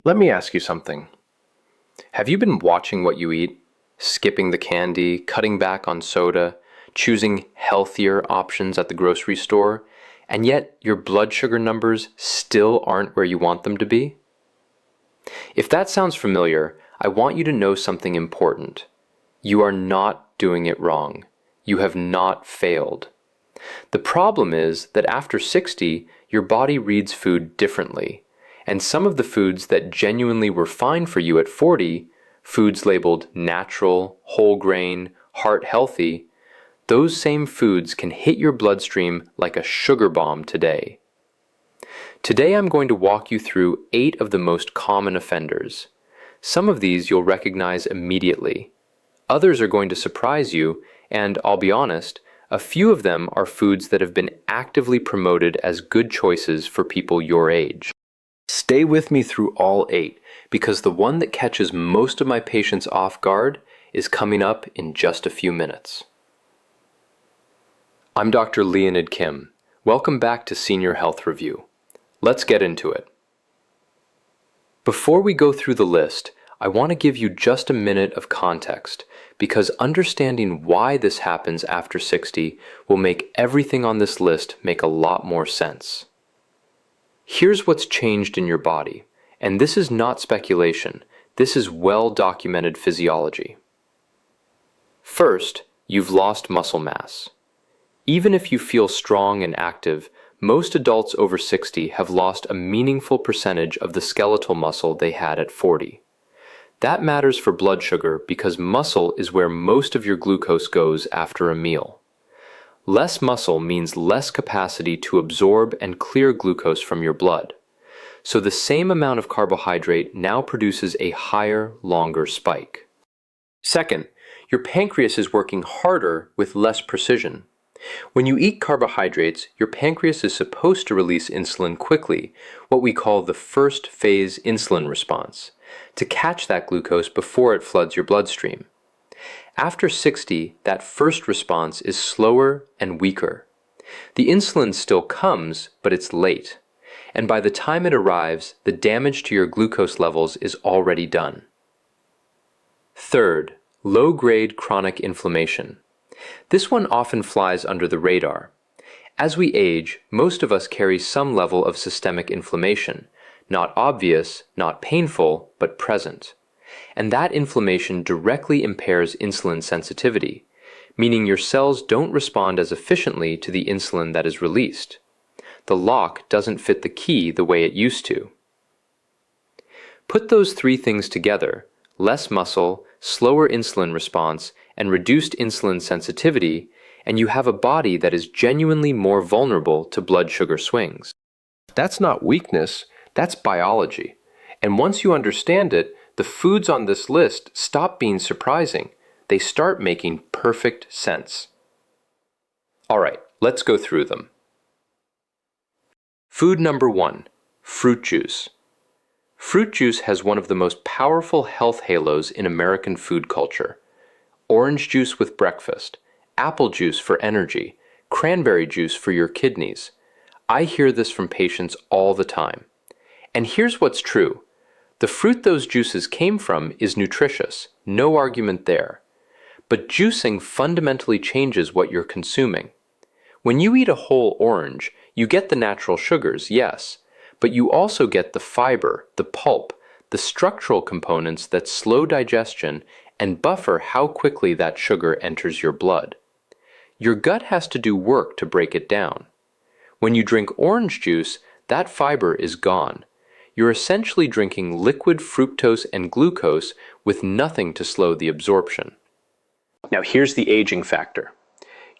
Let me ask you something. Have you been watching what you eat? Skipping the candy, cutting back on soda, choosing healthier options at the grocery store, and yet your blood sugar numbers still aren't where you want them to be? If that sounds familiar, I want you to know something important. You are not doing it wrong. You have not failed. The problem is that after 60, your body reads food differently, and some of the foods that genuinely were fine for you at 40, foods labeled natural, whole grain, heart healthy, those same foods can hit your bloodstream like a sugar bomb today. Today I'm going to walk you through 8 of the most common offenders. Some of these you'll recognize immediately. Others are going to surprise you, and I'll be honest, a few of them are foods that have been actively promoted as good choices for people your age. Stay with me through all 8, because the one that catches most of my patients off guard is coming up in just a few minutes. I'm Dr. Leonid Kim. Welcome back to Senior Health Review. Let's get into it. Before we go through the list, I want to give you just a minute of context, because understanding why this happens after 60 will make everything on this list make a lot more sense. Here's what's changed in your body, and this is not speculation, this is well-documented physiology. First, you've lost muscle mass. Even if you feel strong and active, most adults over 60 have lost a meaningful percentage of the skeletal muscle they had at 40. That matters for blood sugar because muscle is where most of your glucose goes after a meal. Less muscle means less capacity to absorb and clear glucose from your blood. So the same amount of carbohydrate now produces a higher, longer spike. Second, your pancreas is working harder with less precision. When you eat carbohydrates, your pancreas is supposed to release insulin quickly, what we call the first phase insulin response, to catch that glucose before it floods your bloodstream. After 60, that first response is slower and weaker. The insulin still comes, but it's late. And by the time it arrives, the damage to your glucose levels is already done. Third, low-grade chronic inflammation. This one often flies under the radar. As we age, most of us carry some level of systemic inflammation, not obvious, not painful, but present. And that inflammation directly impairs insulin sensitivity, meaning your cells don't respond as efficiently to the insulin that is released. The lock doesn't fit the key the way it used to. Put those 3 things together, less muscle, slower insulin response, and reduced insulin sensitivity, and you have a body that is genuinely more vulnerable to blood sugar swings. That's not weakness, that's biology. And once you understand it, the foods on this list stop being surprising. They start making perfect sense. All right, let's go through them. Food number 1, fruit juice. Fruit juice has one of the most powerful health halos in American food culture. Orange juice with breakfast, apple juice for energy, cranberry juice for your kidneys. I hear this from patients all the time. And here's what's true. The fruit those juices came from is nutritious, no argument there. But juicing fundamentally changes what you're consuming. When you eat a whole orange, you get the natural sugars, yes, but you also get the fiber, the pulp, the structural components that slow digestion and buffer how quickly that sugar enters your blood. Your gut has to do work to break it down. When you drink orange juice, that fiber is gone. You're essentially drinking liquid fructose and glucose with nothing to slow the absorption. Now here's the aging factor.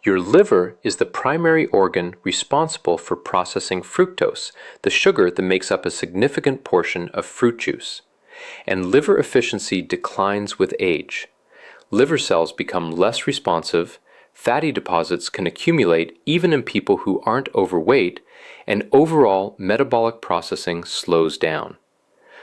Your liver is the primary organ responsible for processing fructose, the sugar that makes up a significant portion of fruit juice. And liver efficiency declines with age. Liver cells become less responsive, fatty deposits can accumulate even in people who aren't overweight, and overall metabolic processing slows down.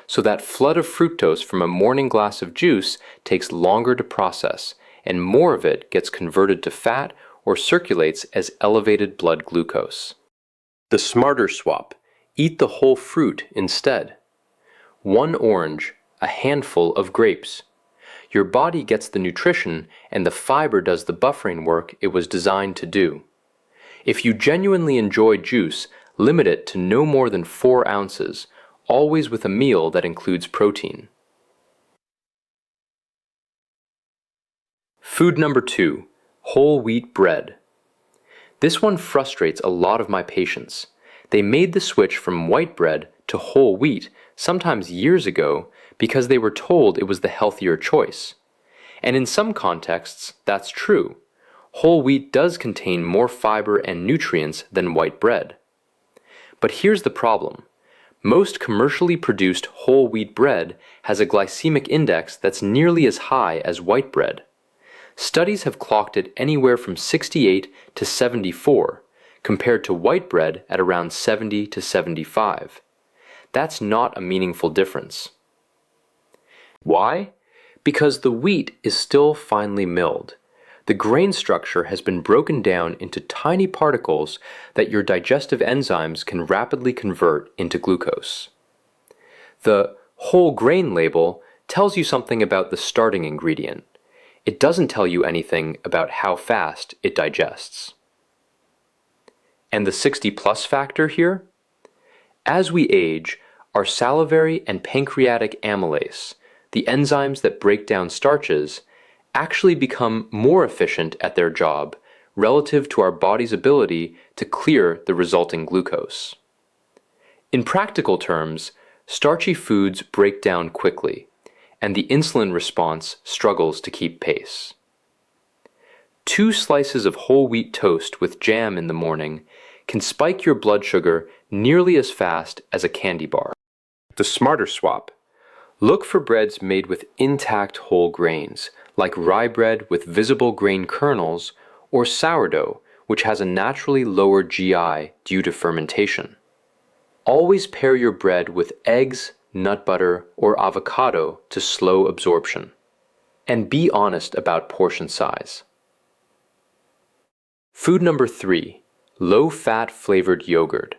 So that flood of fructose from a morning glass of juice takes longer to process, and more of it gets converted to fat or circulates as elevated blood glucose. The smarter swap: eat the whole fruit instead. 1 orange, a handful of grapes. Your body gets the nutrition and the fiber does the buffering work it was designed to do. If you genuinely enjoy juice, limit it to no more than 4 ounces, always with a meal that includes protein. Food number 2, whole wheat bread. This one frustrates a lot of my patients. They made the switch from white bread to whole wheat sometimes years ago because they were told it was the healthier choice. And in some contexts, that's true. Whole wheat does contain more fiber and nutrients than white bread. But here's the problem. Most commercially produced whole wheat bread has a glycemic index that's nearly as high as white bread. Studies have clocked it anywhere from 68 to 74, compared to white bread at around 70 to 75. That's not a meaningful difference. Why? Because the wheat is still finely milled. The grain structure has been broken down into tiny particles that your digestive enzymes can rapidly convert into glucose. The whole grain label tells you something about the starting ingredient. It doesn't tell you anything about how fast it digests. And the 60+ factor here? As we age, our salivary and pancreatic amylase, the enzymes that break down starches, actually become more efficient at their job relative to our body's ability to clear the resulting glucose. In practical terms, starchy foods break down quickly, and the insulin response struggles to keep pace. 2 slices of whole wheat toast with jam in the morning can spike your blood sugar nearly as fast as a candy bar. The smarter swap. Look for breads made with intact whole grains, like rye bread with visible grain kernels, or sourdough, which has a naturally lower GI due to fermentation. Always pair your bread with eggs, nut butter, or avocado to slow absorption. And be honest about portion size. Food number 3, low-fat flavored yogurt.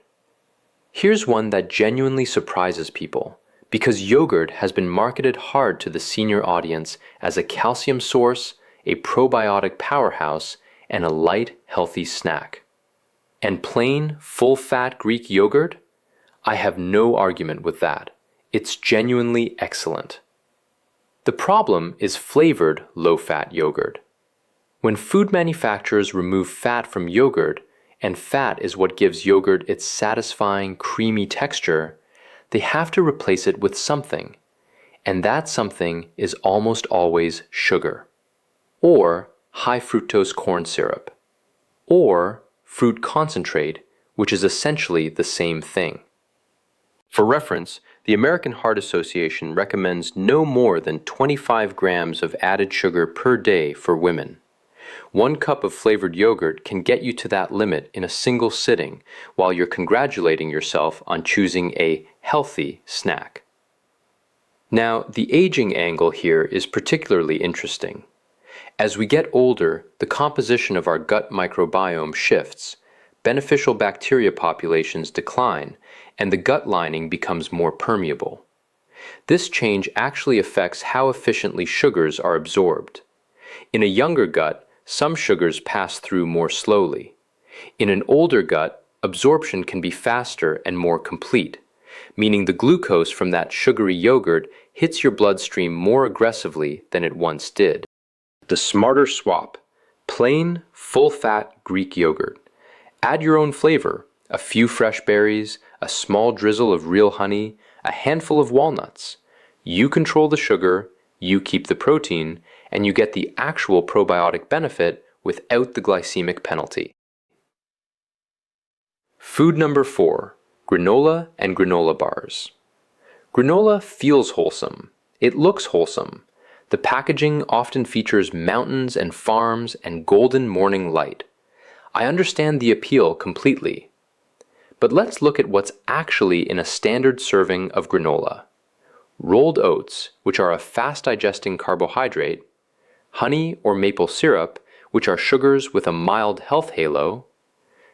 Here's one that genuinely surprises people, because yogurt has been marketed hard to the senior audience as a calcium source, a probiotic powerhouse, and a light, healthy snack. And plain, full-fat Greek yogurt? I have no argument with that. It's genuinely excellent. The problem is flavored low-fat yogurt. When food manufacturers remove fat from yogurt, and fat is what gives yogurt its satisfying, creamy texture, they have to replace it with something, and that something is almost always sugar, or high fructose corn syrup, or fruit concentrate, which is essentially the same thing. For reference, the American Heart Association recommends no more than 25 grams of added sugar per day for women. 1 cup of flavored yogurt can get you to that limit in a single sitting while you're congratulating yourself on choosing a healthy snack. Now, the aging angle here is particularly interesting. As we get older, the composition of our gut microbiome shifts, beneficial bacteria populations decline, and the gut lining becomes more permeable. This change actually affects how efficiently sugars are absorbed. In a younger gut, some sugars pass through more slowly. In an older gut, absorption can be faster and more complete, meaning the glucose from that sugary yogurt hits your bloodstream more aggressively than it once did. The smarter swap. Plain, full-fat Greek yogurt. Add your own flavor, a few fresh berries, a small drizzle of real honey, a handful of walnuts. You control the sugar, you keep the protein, and you get the actual probiotic benefit without the glycemic penalty. Food number 4, granola and granola bars. Granola feels wholesome. It looks wholesome. The packaging often features mountains and farms and golden morning light. I understand the appeal completely. But let's look at what's actually in a standard serving of granola. Rolled oats, which are a fast-digesting carbohydrate, honey or maple syrup, which are sugars with a mild health halo,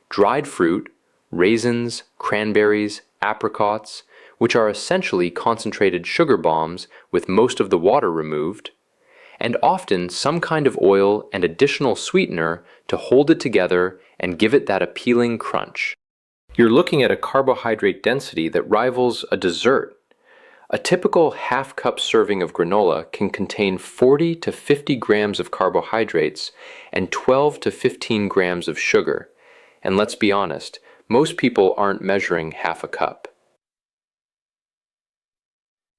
dried fruit, raisins, cranberries, apricots, which are essentially concentrated sugar bombs with most of the water removed, and often some kind of oil and additional sweetener to hold it together and give it that appealing crunch. You're looking at a carbohydrate density that rivals a dessert. A typical half-cup serving of granola can contain 40 to 50 grams of carbohydrates and 12 to 15 grams of sugar. And let's be honest, most people aren't measuring half a cup.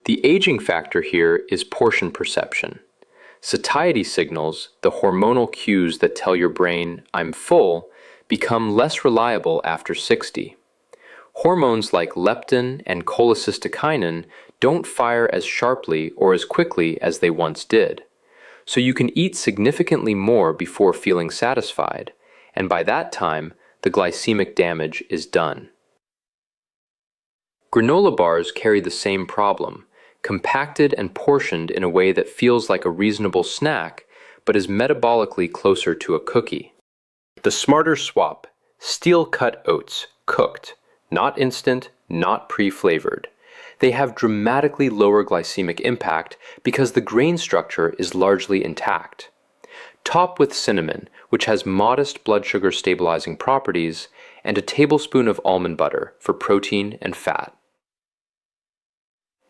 The aging factor here is portion perception. Satiety signals, the hormonal cues that tell your brain, "I'm full," become less reliable after 60. Hormones like leptin and cholecystokinin don't fire as sharply or as quickly as they once did. So you can eat significantly more before feeling satisfied, and by that time, the glycemic damage is done. Granola bars carry the same problem, compacted and portioned in a way that feels like a reasonable snack, but is metabolically closer to a cookie. The smarter swap: steel-cut oats, cooked, not instant, not pre-flavored. They have dramatically lower glycemic impact because the grain structure is largely intact. Top with cinnamon, which has modest blood sugar stabilizing properties, and a tablespoon of almond butter for protein and fat.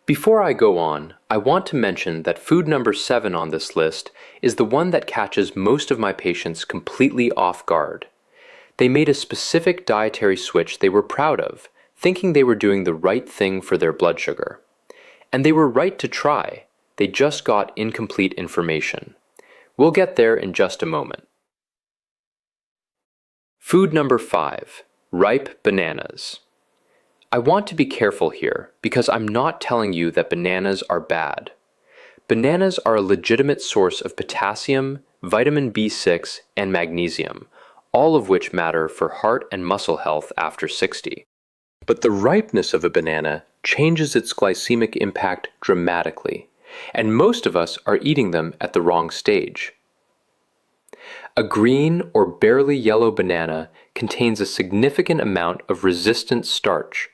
Before I go on, I want to mention that food number 7 on this list is the one that catches most of my patients completely off guard. They made a specific dietary switch they were proud of, thinking they were doing the right thing for their blood sugar. And they were right to try, they just got incomplete information. We'll get there in just a moment. Food number 5, ripe bananas. I want to be careful here because I'm not telling you that bananas are bad. Bananas are a legitimate source of potassium, vitamin B6, and magnesium, all of which matter for heart and muscle health after 60. But the ripeness of a banana changes its glycemic impact dramatically, and most of us are eating them at the wrong stage. A green or barely yellow banana contains a significant amount of resistant starch,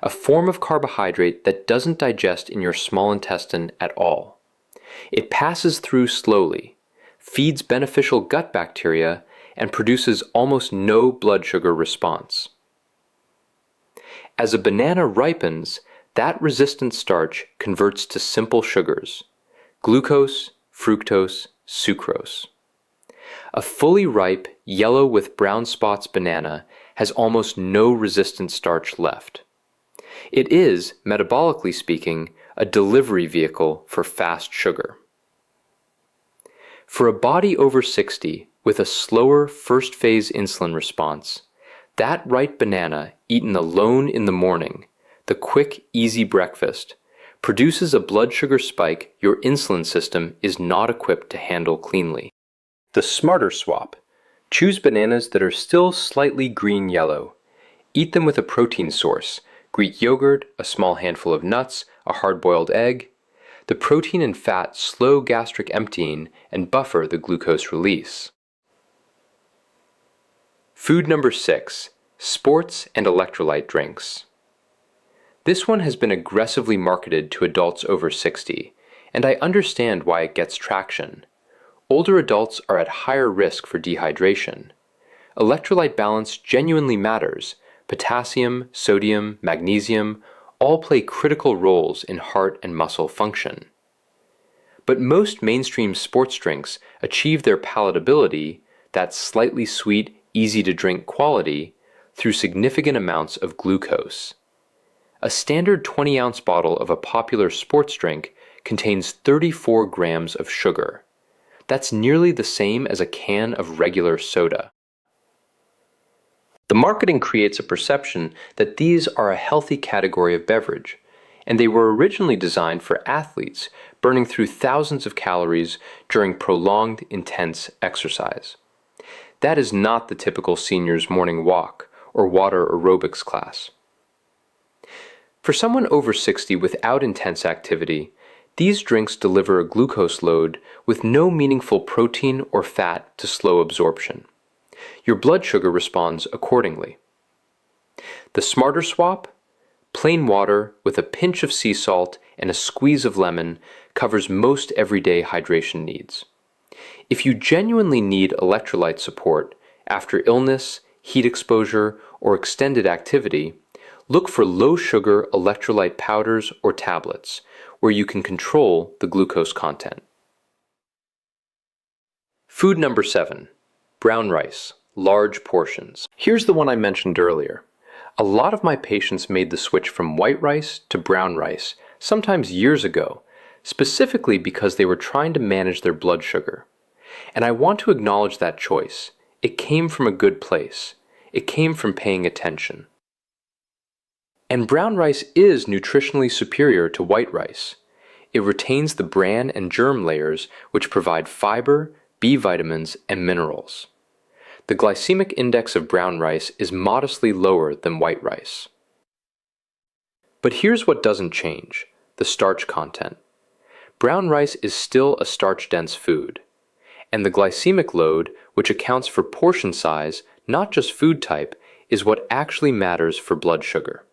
a form of carbohydrate that doesn't digest in your small intestine at all. It passes through slowly, feeds beneficial gut bacteria, and produces almost no blood sugar response. As a banana ripens, that resistant starch converts to simple sugars: glucose, fructose, sucrose. A fully ripe, yellow with brown spots banana has almost no resistant starch left. It is, metabolically speaking, a delivery vehicle for fast sugar. For a body over 60 with a slower first phase insulin response, that ripe banana eaten alone in the morning, the quick, easy breakfast, produces a blood sugar spike your insulin system is not equipped to handle cleanly. The smarter swap: choose bananas that are still slightly green-yellow. Eat them with a protein source: Greek yogurt, a small handful of nuts, a hard-boiled egg. The protein and fat slow gastric emptying and buffer the glucose release. Food number 6, sports and electrolyte drinks. This one has been aggressively marketed to adults over 60, and I understand why it gets traction. Older adults are at higher risk for dehydration. Electrolyte balance genuinely matters. Potassium, sodium, magnesium all play critical roles in heart and muscle function. But most mainstream sports drinks achieve their palatability, that slightly sweet, easy-to-drink quality, through significant amounts of glucose. A standard 20-ounce bottle of a popular sports drink contains 34 grams of sugar. That's nearly the same as a can of regular soda. The marketing creates a perception that these are a healthy category of beverage, and they were originally designed for athletes burning through thousands of calories during prolonged, intense exercise. That is not the typical senior's morning walk or water aerobics class. For someone over 60 without intense activity, these drinks deliver a glucose load with no meaningful protein or fat to slow absorption. Your blood sugar responds accordingly. The smarter swap: Plain water with a pinch of sea salt and a squeeze of lemon covers most everyday hydration needs. If you genuinely need electrolyte support after illness, heat exposure, or extended activity, look for low-sugar electrolyte powders or tablets, where you can control the glucose content. Food number 7. Brown rice, large portions. Here's the one I mentioned earlier. A lot of my patients made the switch from white rice to brown rice, sometimes years ago, specifically because they were trying to manage their blood sugar. And I want to acknowledge that choice. It came from a good place. It came from paying attention. And brown rice is nutritionally superior to white rice. It retains the bran and germ layers which provide fiber, B vitamins, and minerals. The glycemic index of brown rice is modestly lower than white rice. But here's what doesn't change: the starch content. Brown rice is still a starch-dense food, and the glycemic load, which accounts for portion size, not just food type, is what actually matters for blood sugar.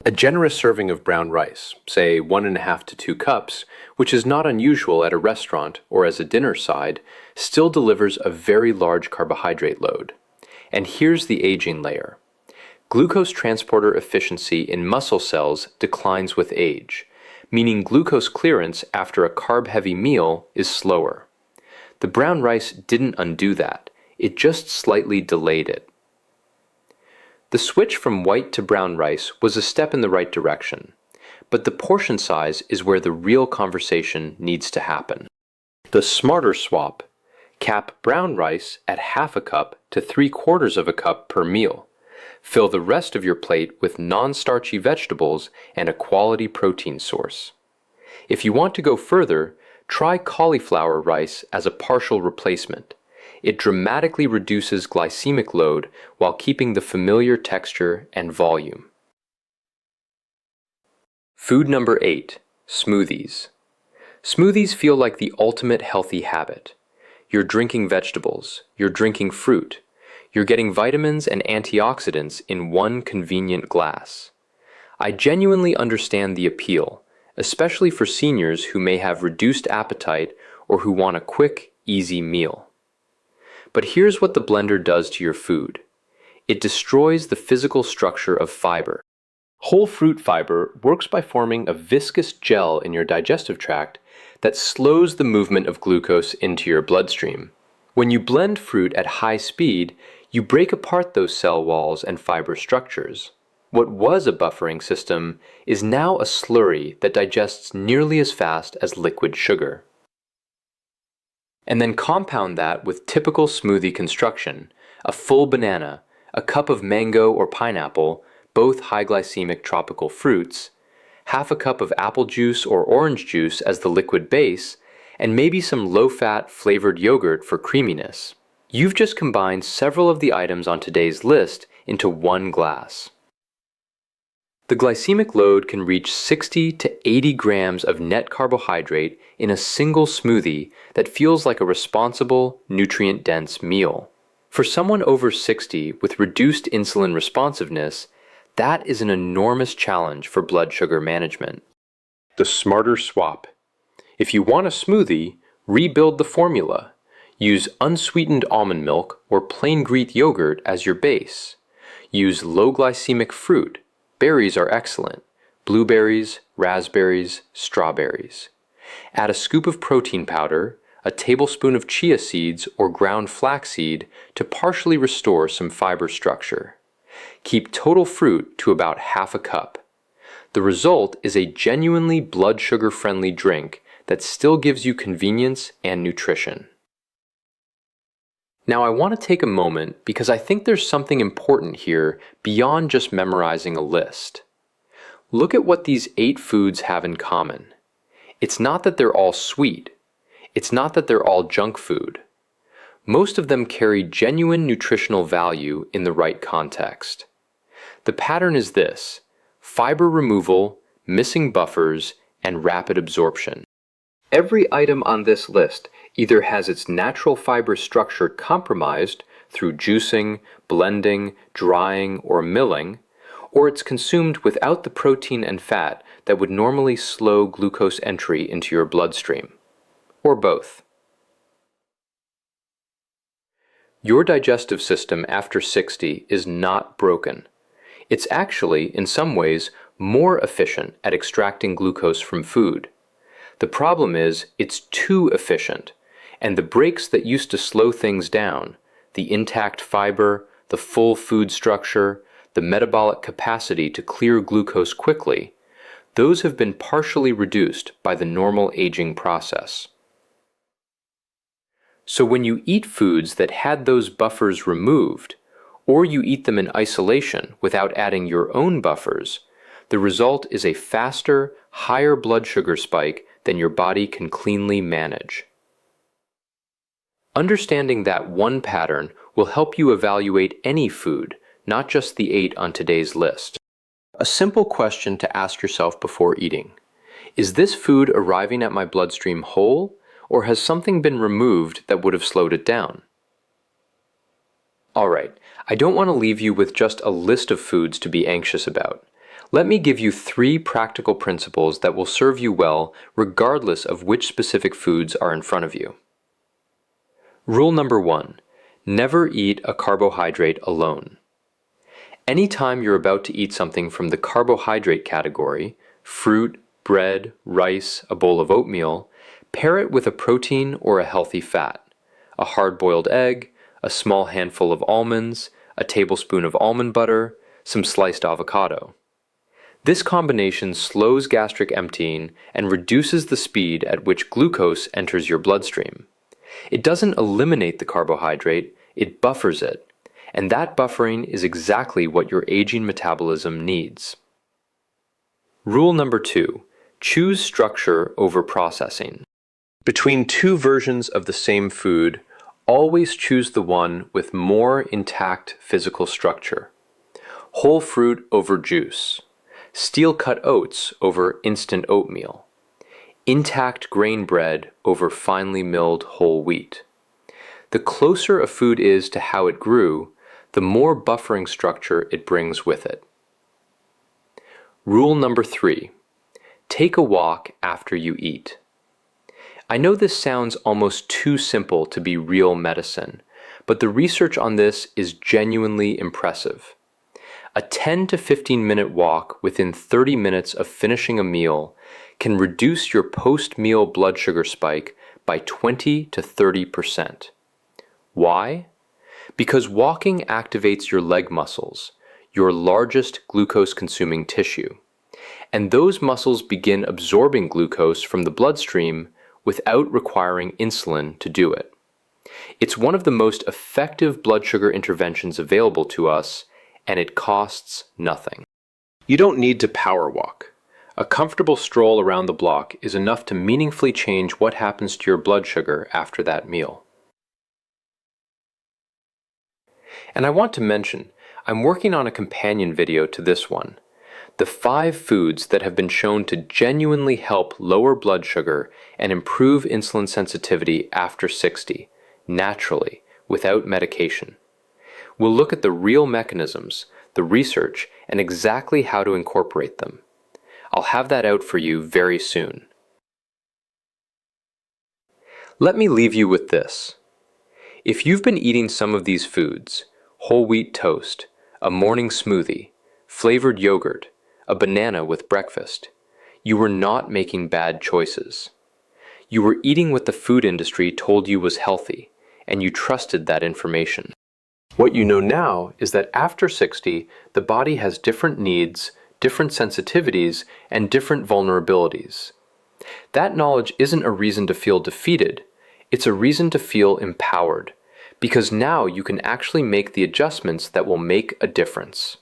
A generous serving of brown rice, say 1.5 to 2 cups, which is not unusual at a restaurant or as a dinner side, still delivers a very large carbohydrate load. And here's the aging layer. Glucose transporter efficiency in muscle cells declines with age, meaning glucose clearance after a carb-heavy meal is slower. The brown rice didn't undo that, it just slightly delayed it. The switch from white to brown rice was a step in the right direction, but the portion size is where the real conversation needs to happen. The smarter swap: cap brown rice at 1/2 cup to 3/4 cup per meal. Fill the rest of your plate with non-starchy vegetables and a quality protein source. If you want to go further, try cauliflower rice as a partial replacement. It dramatically reduces glycemic load while keeping the familiar texture and volume. Food number 8. Smoothies. Smoothies feel like the ultimate healthy habit. You're drinking vegetables, you're drinking fruit, you're getting vitamins and antioxidants in one convenient glass. I genuinely understand the appeal, especially for seniors who may have reduced appetite or who want a quick, easy meal. But here's what the blender does to your food. It destroys the physical structure of fiber. Whole fruit fiber works by forming a viscous gel in your digestive tract that slows the movement of glucose into your bloodstream. When you blend fruit at high speed, you break apart those cell walls and fiber structures. What was a buffering system is now a slurry that digests nearly as fast as liquid sugar. And then compound that with typical smoothie construction: a full banana, a cup of mango or pineapple, both high glycemic tropical fruits, 1/2 cup of apple juice or orange juice as the liquid base, and maybe some low-fat flavored yogurt for creaminess. You've just combined several of the items on today's list into one glass. The glycemic load can reach 60 to 80 grams of net carbohydrate in a single smoothie that feels like a responsible, nutrient-dense meal. For someone over 60 with reduced insulin responsiveness, that is an enormous challenge for blood sugar management. The smarter swap. If you want a smoothie, rebuild the formula. Use unsweetened almond milk or plain Greek yogurt as your base. Use low glycemic fruit. Berries are excellent: blueberries, raspberries, strawberries. Add a scoop of protein powder, a tablespoon of chia seeds or ground flaxseed to partially restore some fiber structure. Keep total fruit to about 1/2 cup. The result is a genuinely blood sugar-friendly drink that still gives you convenience and nutrition. Now I want to take a moment because I think there's something important here beyond just memorizing a list. Look at what these 8 foods have in common. It's not that they're all sweet. It's not that they're all junk food. Most of them carry genuine nutritional value in the right context. The pattern is this: fiber removal, missing buffers, and rapid absorption. Every item on this list either has its natural fiber structure compromised through juicing, blending, drying, or milling, or it's consumed without the protein and fat that would normally slow glucose entry into your bloodstream, or both. Your digestive system after 60 is not broken. It's actually, in some ways, more efficient at extracting glucose from food. The problem is, it's too efficient, and the brakes that used to slow things down, the intact fiber, the full food structure, the metabolic capacity to clear glucose quickly, those have been partially reduced by the normal aging process. So when you eat foods that had those buffers removed, or you eat them in isolation without adding your own buffers, the result is a faster, higher blood sugar spike than your body can cleanly manage. Understanding that one pattern will help you evaluate any food, not just the 8 on today's list. A simple question to ask yourself before eating: is this food arriving at my bloodstream whole, or has something been removed that would have slowed it down? Alright, I don't want to leave you with just a list of foods to be anxious about. Let me give you 3 practical principles that will serve you well regardless of which specific foods are in front of you. Rule number 1. Never eat a carbohydrate alone. Anytime you're about to eat something from the carbohydrate category, fruit, bread, rice, a bowl of oatmeal, pair it with a protein or a healthy fat, a hard-boiled egg, a small handful of almonds, a tablespoon of almond butter, some sliced avocado. This combination slows gastric emptying and reduces the speed at which glucose enters your bloodstream. It doesn't eliminate the carbohydrate, it buffers it, and that buffering is exactly what your aging metabolism needs. Rule number 2. Choose structure over processing. Between 2 versions of the same food, always choose the one with more intact physical structure. Whole fruit over juice. Steel-cut oats over instant oatmeal. Intact grain bread over finely milled whole wheat. The closer a food is to how it grew, the more buffering structure it brings with it. Rule number 3. Take a walk after you eat. I know this sounds almost too simple to be real medicine, but the research on this is genuinely impressive. A 10 to 15 minute walk within 30 minutes of finishing a meal can reduce your post-meal blood sugar spike by 20 to 30%. Why? Because walking activates your leg muscles, your largest glucose-consuming tissue, and those muscles begin absorbing glucose from the bloodstream without requiring insulin to do it. It's one of the most effective blood sugar interventions available to us, and it costs nothing. You don't need to power walk. A comfortable stroll around the block is enough to meaningfully change what happens to your blood sugar after that meal. And I want to mention, I'm working on a companion video to this one. The 5 foods that have been shown to genuinely help lower blood sugar and improve insulin sensitivity after 60, naturally, without medication. We'll look at the real mechanisms, the research, and exactly how to incorporate them. I'll have that out for you very soon. Let me leave you with this. If you've been eating some of these foods, whole wheat toast, a morning smoothie, flavored yogurt, a banana with breakfast, you were not making bad choices. You were eating what the food industry told you was healthy, and you trusted that information. What you know now is that after 60, the body has different needs, different sensitivities, and different vulnerabilities. That knowledge isn't a reason to feel defeated, it's a reason to feel empowered, because now you can actually make the adjustments that will make a difference.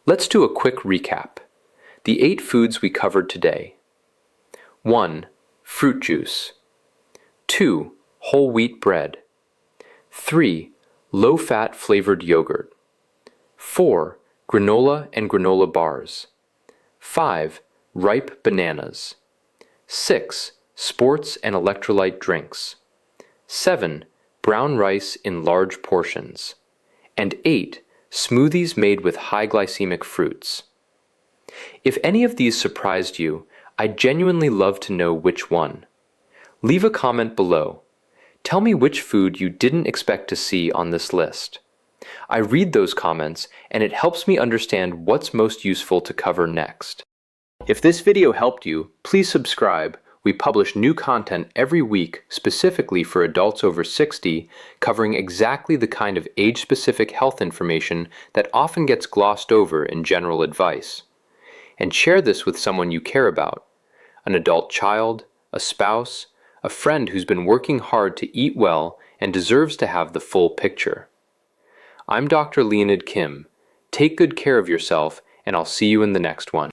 Let's do a quick recap. The 8 foods we covered today. 1. Fruit juice. 2. Whole wheat bread. 3. Low-fat flavored yogurt. 4. Granola and granola bars. 5. Ripe bananas. 6. Sports and electrolyte drinks. 7. Brown rice in large portions. And 8. smoothies made with high glycemic fruits. If any of these surprised you, I'd genuinely love to know which one. Leave a comment below. Tell me which food you didn't expect to see on this list. I read those comments, and it helps me understand what's most useful to cover next. If this video helped you, please subscribe. We publish new content every week specifically for adults over 60, covering exactly the kind of age-specific health information that often gets glossed over in general advice. And share this with someone you care about, an adult child, a spouse, a friend who's been working hard to eat well and deserves to have the full picture. I'm Dr. Leonid Kim. Take good care of yourself, and I'll see you in the next one.